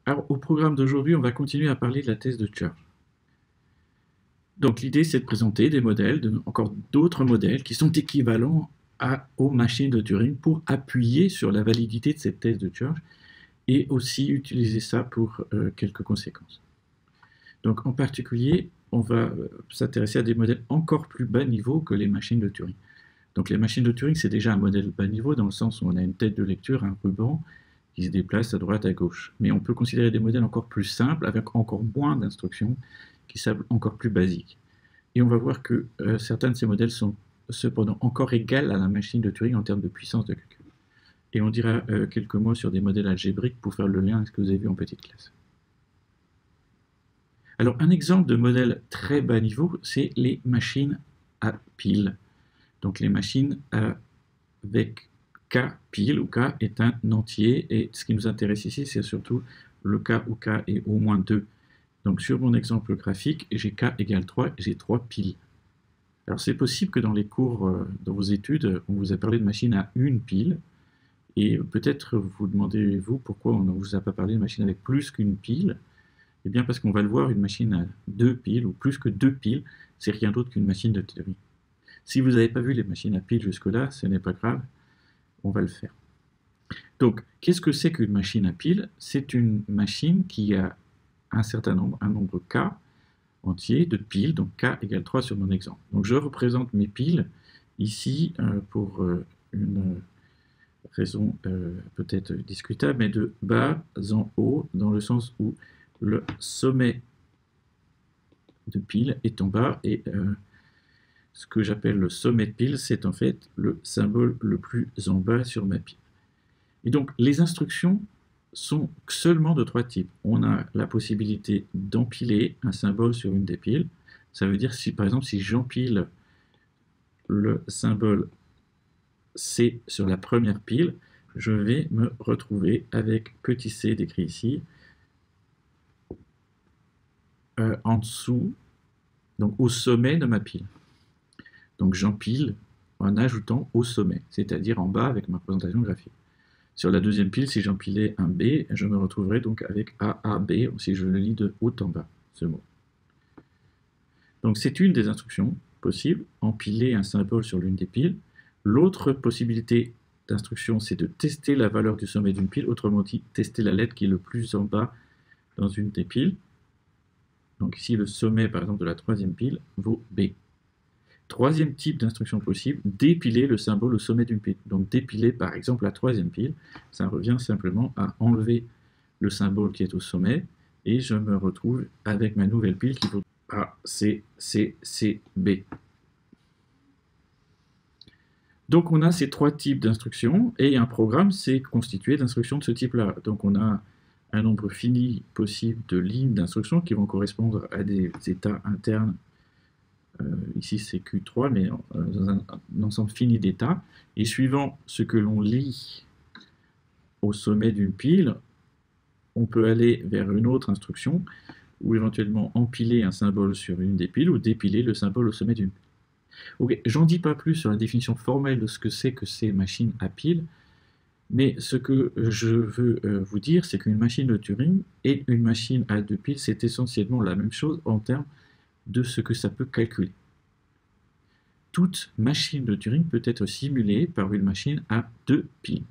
Alors, au programme d'aujourd'hui, on va continuer à parler de la thèse de Church. Donc, l'idée, c'est de présenter des modèles, encore d'autres modèles qui sont équivalents aux machines de Turing pour appuyer sur la validité de cette thèse de Church et aussi utiliser ça pour quelques conséquences. Donc, en particulier, on va s'intéresser à des modèles encore plus bas niveau que les machines de Turing. Donc, les machines de Turing, c'est déjà un modèle bas niveau dans le sens où on a une tête de lecture, un ruban qui se déplace à droite, à gauche. Mais on peut considérer des modèles encore plus simples, avec encore moins d'instructions, qui semblent encore plus basiques. Et on va voir que certains de ces modèles sont cependant encore égaux à la machine de Turing en termes de puissance de calcul. Et on dira quelques mots sur des modèles algébriques pour faire le lien avec ce que vous avez vu en petite classe. Alors, un exemple de modèle très bas niveau, c'est les machines à piles. Donc, les machines avec K pile, où K est un entier, et ce qui nous intéresse ici, c'est surtout le cas où K est au moins 2. Donc sur mon exemple graphique, j'ai K égale 3, j'ai 3 piles. Alors c'est possible que dans les cours, dans vos études, on vous a parlé de machine à une pile, et peut-être vous demandez-vous pourquoi on ne vous a pas parlé de machine avec plus qu'une pile. Eh bien parce qu'on va le voir, une machine à 2 piles, ou plus que 2 piles, c'est rien d'autre qu'une machine de Turing. Si vous n'avez pas vu les machines à piles jusque-là, ce n'est pas grave, on va le faire. Donc, qu'est-ce que c'est qu'une machine à piles? C'est une machine qui a un certain nombre, un nombre K entier de piles, donc K égale 3 sur mon exemple. Donc, je représente mes piles ici pour une raison peut-être discutable, mais de bas en haut, dans le sens où le sommet de pile est en bas et ce que j'appelle le sommet de pile, c'est en fait le symbole le plus en bas sur ma pile. Et donc, les instructions sont seulement de 3 types. On a la possibilité d'empiler un symbole sur une des piles. Ça veut dire, si, par exemple, si j'empile le symbole C sur la première pile, je vais me retrouver avec petit c décrit ici, en dessous, donc au sommet de ma pile. Donc j'empile en ajoutant au sommet, c'est-à-dire en bas avec ma représentation graphique. Sur la deuxième pile, si j'empilais un B, je me retrouverai donc avec AAB, si je le lis de haut en bas, ce mot. Donc c'est une des instructions possibles, empiler un symbole sur l'une des piles. L'autre possibilité d'instruction, c'est de tester la valeur du sommet d'une pile, autrement dit, tester la lettre qui est le plus en bas dans une des piles. Donc ici, le sommet, par exemple, de la troisième pile vaut B. Troisième type d'instruction possible, dépiler le symbole au sommet d'une pile. Donc dépiler par exemple la troisième pile, ça revient simplement à enlever le symbole qui est au sommet, et je me retrouve avec ma nouvelle pile qui vaut A, C, C, C, B. Donc on a ces 3 types d'instructions, et un programme c'est constitué d'instructions de ce type-là. Donc on a un nombre fini possible de lignes d'instructions qui vont correspondre à des états internes. Ici c'est Q3, mais dans un ensemble fini d'états. Et suivant ce que l'on lit au sommet d'une pile, on peut aller vers une autre instruction, ou éventuellement empiler un symbole sur une des piles, ou dépiler le symbole au sommet d'une pile. Ok, j'en dis pas plus sur la définition formelle de ce que c'est que ces machines à piles, mais ce que je veux vous dire, c'est qu'une machine de Turing et une machine à 2 piles, c'est essentiellement la même chose en termes de ce que ça peut calculer. Toute machine de Turing peut être simulée par une machine à 2 piles.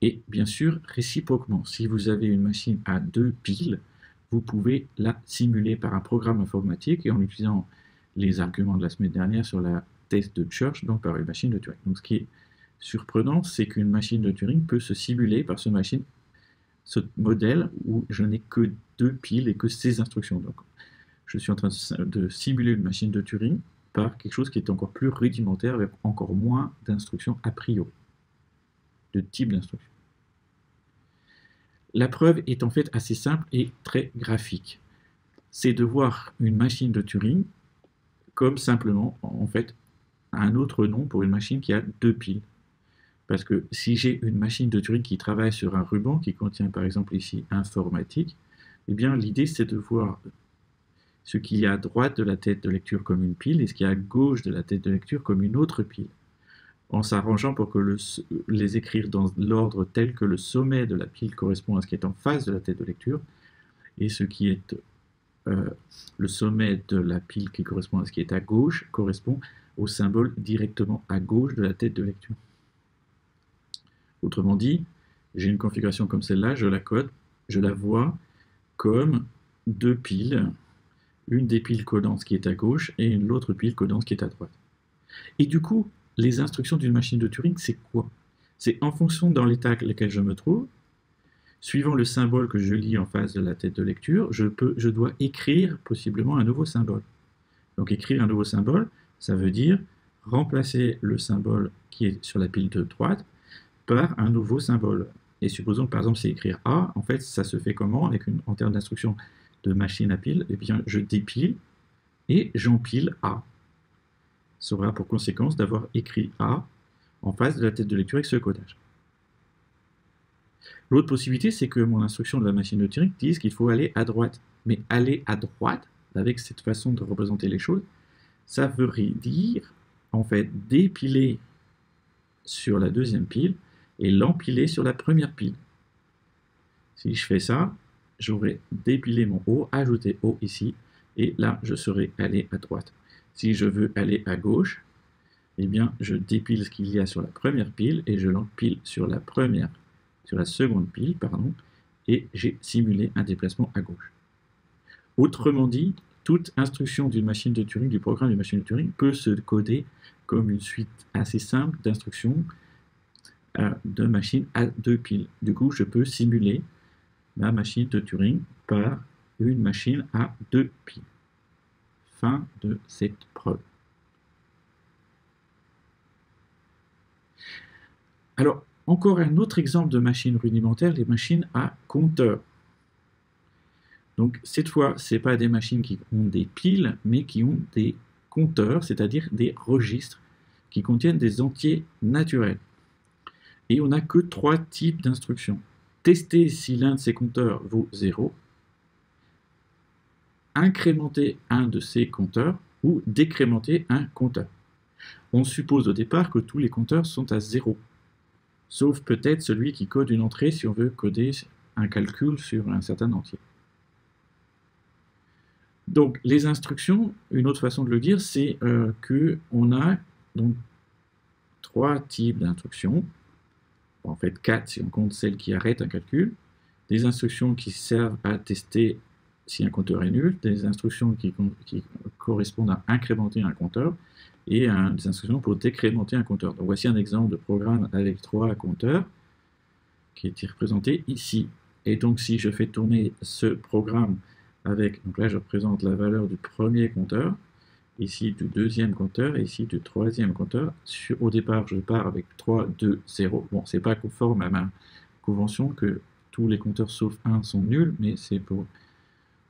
Et bien sûr, réciproquement, si vous avez une machine à 2 piles, vous pouvez la simuler par un programme informatique et en utilisant les arguments de la semaine dernière sur la thèse de Church, donc par une machine de Turing. Donc ce qui est surprenant, c'est qu'une machine de Turing peut se simuler par ce modèle où je n'ai que 2 piles et que ces instructions. Donc je suis en train de simuler une machine de Turing par quelque chose qui est encore plus rudimentaire, avec encore moins d'instructions a priori, de type d'instruction. La preuve est en fait assez simple et très graphique. C'est de voir une machine de Turing comme simplement, en fait, un autre nom pour une machine qui a 2 piles. Parce que si j'ai une machine de Turing qui travaille sur un ruban, qui contient par exemple ici informatique, eh bien l'idée c'est de voir ce qu'il y a à droite de la tête de lecture comme une pile et ce qu'il y a à gauche de la tête de lecture comme une autre pile. en s'arrangeant pour que les écrire dans l'ordre tel que le sommet de la pile correspond à ce qui est en face de la tête de lecture, et ce qui est le sommet de la pile qui correspond à ce qui est à gauche correspond au symbole directement à gauche de la tête de lecture. Autrement dit, j'ai une configuration comme celle-là, je la code, je la vois comme deux piles, une des piles codant ce qui est à gauche et l'autre pile codant ce qui est à droite. Et du coup, les instructions d'une machine de Turing, c'est quoi? C'est en fonction dans l'état dans lequel je me trouve, suivant le symbole que je lis en face de la tête de lecture, je dois écrire possiblement un nouveau symbole. Donc écrire un nouveau symbole, ça veut dire remplacer le symbole qui est sur la pile de droite par un nouveau symbole. Et supposons que par exemple c'est écrire A, en fait ça se fait comment en termes d'instruction de machine à pile? Eh bien je dépile et j'empile A. Ça aura pour conséquence d'avoir écrit A en face de la tête de lecture avec ce codage. L'autre possibilité, c'est que mon instruction de la machine de Turing dise qu'il faut aller à droite. Mais aller à droite, avec cette façon de représenter les choses, ça veut dire, en fait, dépiler sur la deuxième pile et l'empiler sur la première pile. Si je fais ça, j'aurai dépilé mon O, ajouté O ici, et là, je serai allé à droite. Si je veux aller à gauche, eh bien, je dépile ce qu'il y a sur la première pile et je l'empile sur la seconde pile, pardon, et j'ai simulé un déplacement à gauche. Autrement dit, toute instruction d'une machine de Turing, du programme d'une machine de Turing, peut se coder comme une suite assez simple d'instructions de machines à deux piles. Du coup, je peux simuler ma machine de Turing par une machine à deux piles. Fin de cette preuve. Alors, encore un autre exemple de machine rudimentaire, les machines à compteur. Donc, cette fois, ce n'est pas des machines qui ont des piles, mais qui ont des compteurs, c'est-à-dire des registres qui contiennent des entiers naturels. Et on n'a que trois types d'instructions. Tester si l'un de ces compteurs vaut 0, incrémenter un de ces compteurs ou décrémenter un compteur. On suppose au départ que tous les compteurs sont à 0, sauf peut-être celui qui code une entrée si on veut coder un calcul sur un certain entier. Donc, les instructions, une autre façon de le dire, c'est qu'on a donc trois types d'instructions. En fait, 4 si on compte celles qui arrêtent un calcul. Des instructions qui servent à tester si un compteur est nul, des instructions qui correspondent à incrémenter un compteur, et des instructions pour décrémenter un compteur. Donc voici un exemple de programme avec trois compteurs qui est représenté ici. Et donc si je fais tourner ce programme avec, donc là je représente la valeur du premier compteur, ici du deuxième compteur, et ici du troisième compteur. Au départ, je pars avec 3, 2, 0. Bon, c'est pas conforme à ma convention que tous les compteurs sauf 1 sont nuls, mais c'est pour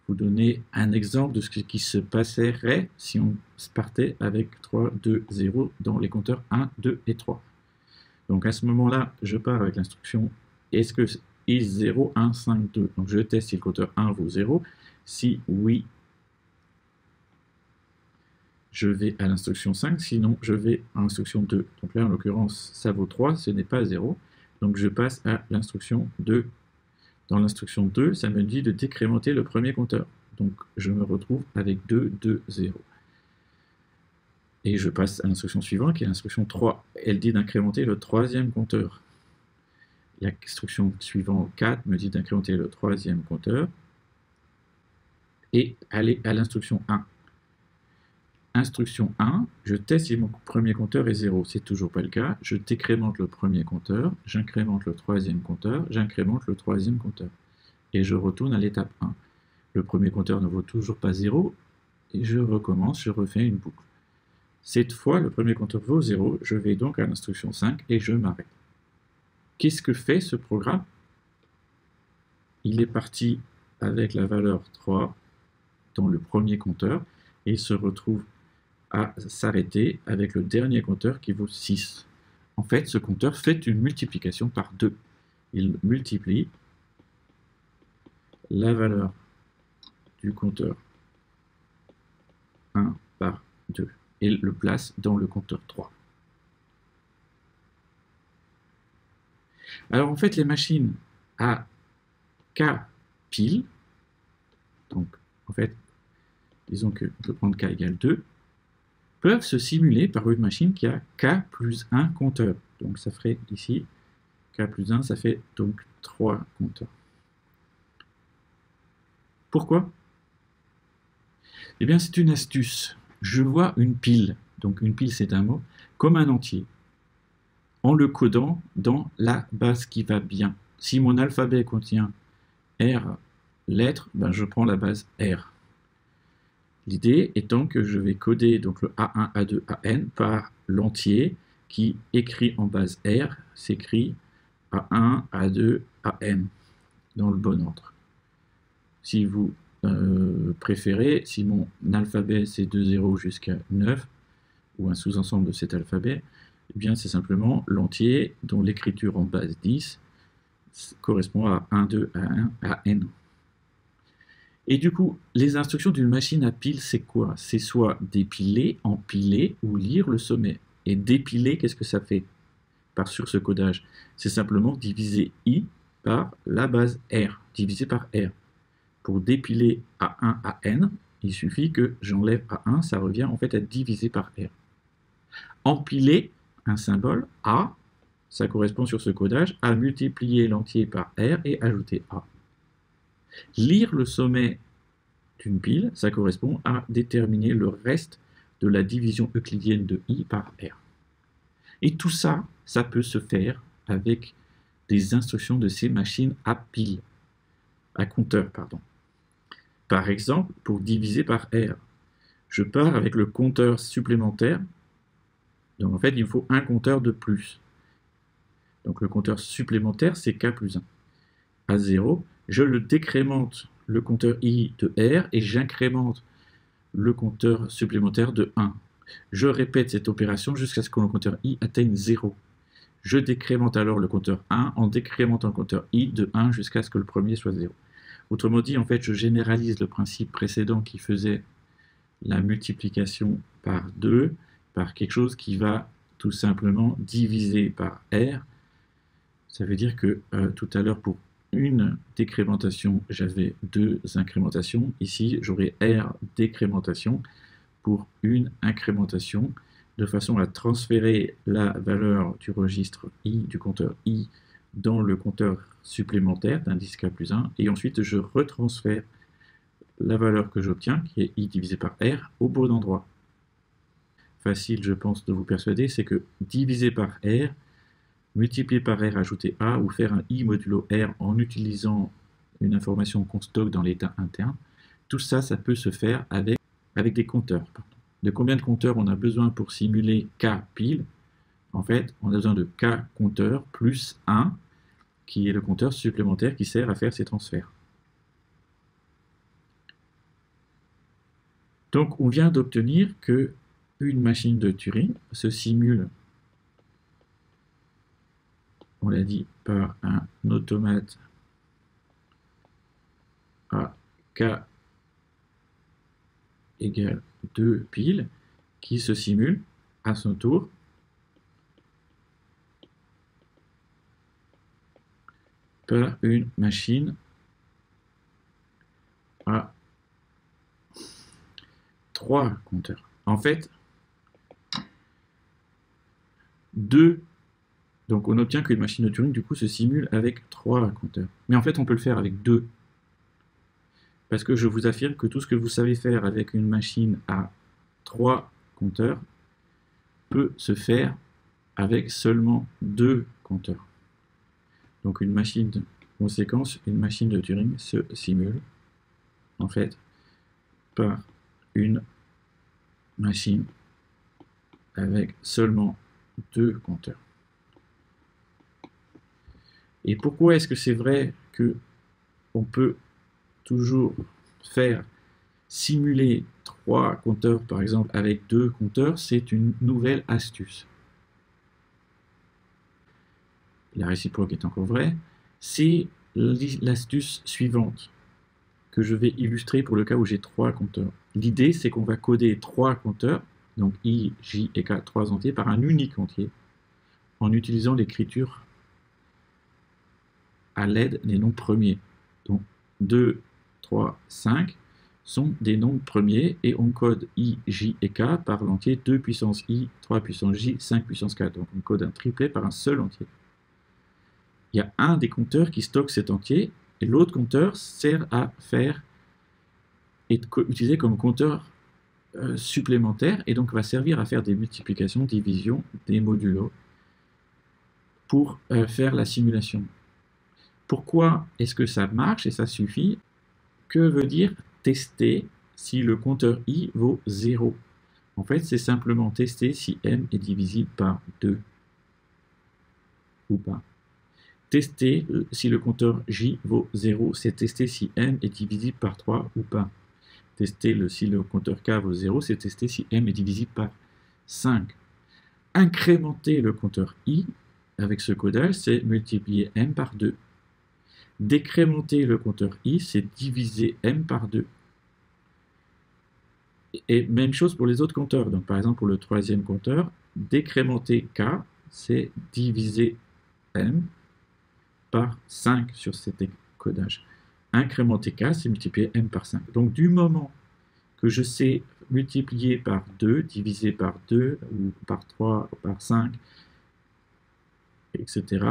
vous donner un exemple de ce qui se passerait si on partait avec 3, 2, 0 dans les compteurs 1, 2 et 3. Donc à ce moment-là, je pars avec l'instruction est-ce que is 0, 1, 5, 2. Donc je teste si le compteur 1 vaut 0. Si oui, je vais à l'instruction 5, sinon je vais à l'instruction 2. Donc là, en l'occurrence, ça vaut 3, ce n'est pas 0. Donc je passe à l'instruction 2. Dans l'instruction 2, ça me dit de décrémenter le premier compteur. Donc je me retrouve avec 2, 2, 0. Et je passe à l'instruction suivante, qui est l'instruction 3. Elle dit d'incrémenter le troisième compteur. L'instruction suivante, 4, me dit d'incrémenter le troisième compteur. Et aller à l'instruction 1. Instruction 1, je teste si mon premier compteur est 0. C'est toujours pas le cas. Je décrémente le premier compteur, j'incrémente le troisième compteur, j'incrémente le troisième compteur. Et je retourne à l'étape 1. Le premier compteur ne vaut toujours pas 0, et je recommence, je refais une boucle. Cette fois, le premier compteur vaut 0, je vais donc à l'instruction 5 et je m'arrête. Qu'est-ce que fait ce programme? Il est parti avec la valeur 3 dans le premier compteur, et il se retrouve à s'arrêter avec le dernier compteur qui vaut 6. En fait, ce compteur fait une multiplication par 2. Il multiplie la valeur du compteur 1 par 2 et le place dans le compteur 3. Alors en fait, les machines à K piles, donc en fait, disons qu'on peut prendre K égale 2, peuvent se simuler par une machine qui a K plus 1 compteur. Donc ça ferait ici, K plus 1, ça fait donc 3 compteurs. Pourquoi? Eh bien, c'est une astuce. Je vois une pile, donc une pile c'est un mot, comme un entier, en le codant dans la base qui va bien. Si mon alphabet contient R lettres, ben je prends la base R. L'idée étant que je vais coder donc le A1, A2, AN par l'entier qui, écrit en base R, s'écrit A1, A2, AN dans le bon ordre. Si vous préférez, si mon alphabet c'est de 0 jusqu'à 9, ou un sous-ensemble de cet alphabet, eh bien c'est simplement l'entier dont l'écriture en base 10 correspond à 1, 2, A1, AN. Et du coup, les instructions d'une machine à pile, c'est quoi? C'est soit dépiler, empiler ou lire le sommet. Et dépiler, qu'est-ce que ça fait sur ce codage? C'est simplement diviser I par la base R, divisé par R. Pour dépiler A1 à N, il suffit que j'enlève A1, ça revient en fait à diviser par R. Empiler, un symbole, A, ça correspond sur ce codage à multiplier l'entier par R et ajouter A. Lire le sommet d'une pile, ça correspond à déterminer le reste de la division euclidienne de I par R. Et tout ça, ça peut se faire avec des instructions de ces machines à pile, à compteur, pardon. Par exemple, pour diviser par R, je pars avec le compteur supplémentaire. Donc en fait, il me faut un compteur de plus. Donc le compteur supplémentaire, c'est K plus 1. À 0, je le décrémente le compteur I de R et j'incrémente le compteur supplémentaire de 1. Je répète cette opération jusqu'à ce que le compteur I atteigne 0. Je décrémente alors le compteur 1 en décrémentant le compteur I de 1 jusqu'à ce que le premier soit 0. Autrement dit, en fait, je généralise le principe précédent qui faisait la multiplication par 2 par quelque chose qui va tout simplement diviser par R. Ça veut dire que tout à l'heure, pour une décrémentation, j'avais 2 incrémentations. Ici, j'aurai R décrémentation pour une incrémentation, de façon à transférer la valeur du registre I, du compteur I, dans le compteur supplémentaire d'indice K plus 1, et ensuite je retransfère la valeur que j'obtiens, qui est I divisé par R, au bon endroit. Facile, je pense, de vous persuader, c'est que diviser par R, multiplier par R, ajouter A, ou faire un I modulo R en utilisant une information qu'on stocke dans l'état interne, tout ça, ça peut se faire avec des compteurs. De combien de compteurs on a besoin pour simuler K pile? En fait, on a besoin de K compteur plus 1, qui est le compteur supplémentaire qui sert à faire ces transferts. Donc, on vient d'obtenir que une machine de Turing se simule, on l'a dit, par un automate à K égale 2 piles, qui se simule à son tour par une machine à 3 compteurs. En fait, 2, donc on obtient qu'une machine de Turing du coup se simule avec 3 compteurs. Mais en fait, on peut le faire avec 2. Parce que je vous affirme que tout ce que vous savez faire avec une machine à 3 compteurs peut se faire avec seulement 2 compteurs. Donc une machine de conséquence, une machine de Turing se simule en fait par une machine avec seulement 2 compteurs. Et pourquoi est-ce que c'est vrai que on peut toujours faire simuler 3 compteurs par exemple avec 2 compteurs? C'est une nouvelle astuce. La réciproque est encore vraie, c'est l'astuce suivante que je vais illustrer pour le cas où j'ai 3 compteurs. L'idée, c'est qu'on va coder 3 compteurs, donc I, J et K, 3 entiers, par un unique entier, en utilisant l'écriture à l'aide des nombres premiers. Donc 2, 3, 5 sont des nombres premiers et on code i, j et k par l'entier 2 puissance i, 3 puissance j, 5 puissance k. Donc on code un triplet par un seul entier. Il y a un des compteurs qui stocke cet entier et l'autre compteur sert à faire et utilisé comme compteur supplémentaire et donc va servir à faire des multiplications, divisions, des modulos pour faire la simulation. Pourquoi est-ce que ça marche et ça suffit? Que veut dire tester si le compteur i vaut 0? En fait, c'est simplement tester si m est divisible par 2 ou pas. Tester si le compteur j vaut 0, c'est tester si m est divisible par 3 ou pas. Tester si le compteur k vaut 0, c'est tester si m est divisible par 5. Incrémenter le compteur i avec ce codage, c'est multiplier m par 2. Décrémenter le compteur i, c'est diviser m par 2. Et même chose pour les autres compteurs. Donc par exemple pour le troisième compteur, décrémenter k, c'est diviser m par 5 sur cet codage. Incrémenter k, c'est multiplier m par 5. Donc du moment que je sais multiplier par 2, diviser par 2, ou par 3, ou par 5, etc.,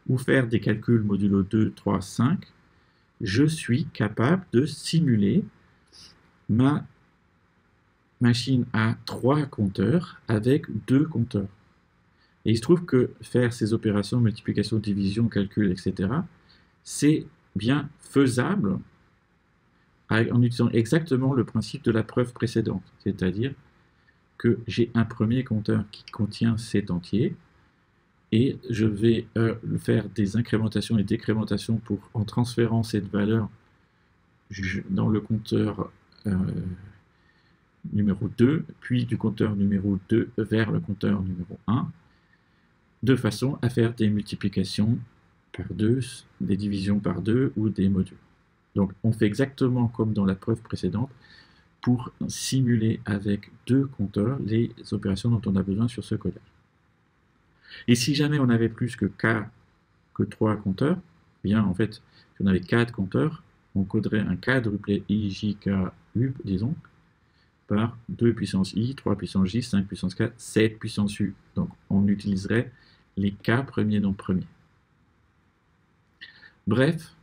ou faire des calculs modulo 2, 3, 5, je suis capable de simuler ma machine à 3 compteurs avec 2 compteurs. Et il se trouve que faire ces opérations, multiplication, division, calcul, etc., c'est bien faisable en utilisant exactement le principe de la preuve précédente. C'est-à-dire que j'ai un premier compteur qui contient cet entier, et je vais faire des incrémentations et décrémentations en transférant cette valeur dans le compteur numéro 2, puis du compteur numéro 2 vers le compteur numéro 1, de façon à faire des multiplications par 2, des divisions par 2 ou des modules. Donc on fait exactement comme dans la preuve précédente pour simuler avec 2 compteurs les opérations dont on a besoin sur ce codage. Et si jamais on avait plus que 3 compteurs, bien en fait, si on avait 4 compteurs, on coderait un quadruplet i, j, k, u, disons, par 2 puissance i, 3 puissance j, 5 puissance k, 7 puissance u. Donc on utiliserait les k premiers nombres premiers. Bref,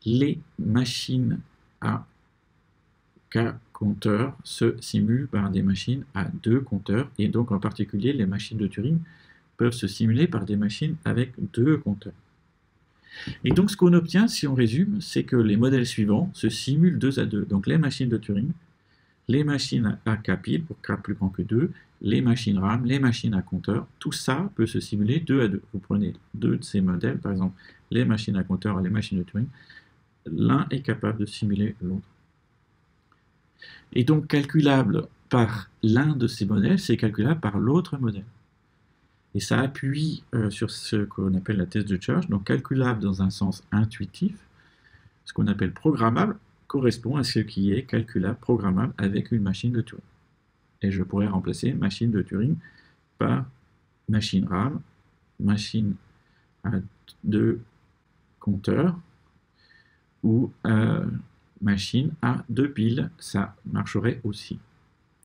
les machines à k compteurs se simulent par des machines à 2 compteurs, et donc en particulier les machines de Turing peuvent se simuler par des machines avec 2 compteurs. Et donc ce qu'on obtient, si on résume, c'est que les modèles suivants se simulent 2 à 2. Donc les machines de Turing, les machines à k pile, pour k plus grand que 2, les machines RAM, les machines à compteur, tout ça peut se simuler 2 à 2. Vous prenez 2 de ces modèles, par exemple les machines à compteur et les machines de Turing, l'un est capable de simuler l'autre. Et donc calculable par l'un de ces modèles, c'est calculable par l'autre modèle. Et ça appuie sur ce qu'on appelle la thèse de Church, donc calculable dans un sens intuitif, ce qu'on appelle programmable, correspond à ce qui est calculable, programmable avec une machine de Turing. Et je pourrais remplacer machine de Turing par machine RAM, machine à 2 compteurs, ou machine à 2 piles, ça marcherait aussi.